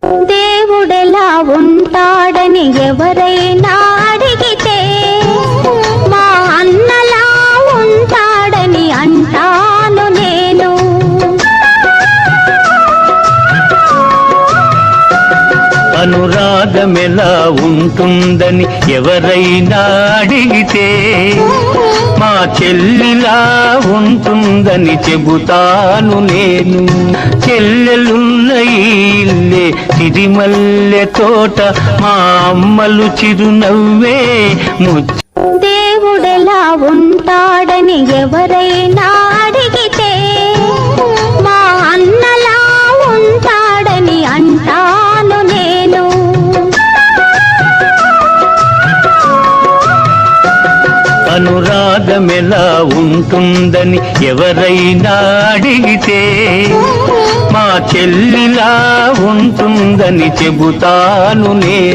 దేవుడెలా ఉంటాడని ఎవరైనా అడిగితే మా అన్నలా ఉంటాడని అంటాను నేను. అనురాగమెలా ఉంటుందని ఎవరైనా అడిగితే మా చెల్లిలా ఉంటుందని చెబుతాను నేను. చెల్లెలున్న ఇల్లే సిరిమల్లె తోట, మా అమ్మలు చిరునవ్వే ముచ్చ. దేవుడెలా ఉంటాడని ఎవరైనా అడిగితే మా అన్నలా ఉంటాడని అంటాను నేను. అనురాగమెలా ఉంటుందని ఎవరైనా అడిగితే మా చెల్లిలా ఉంటుందని చెబుతాను నేను.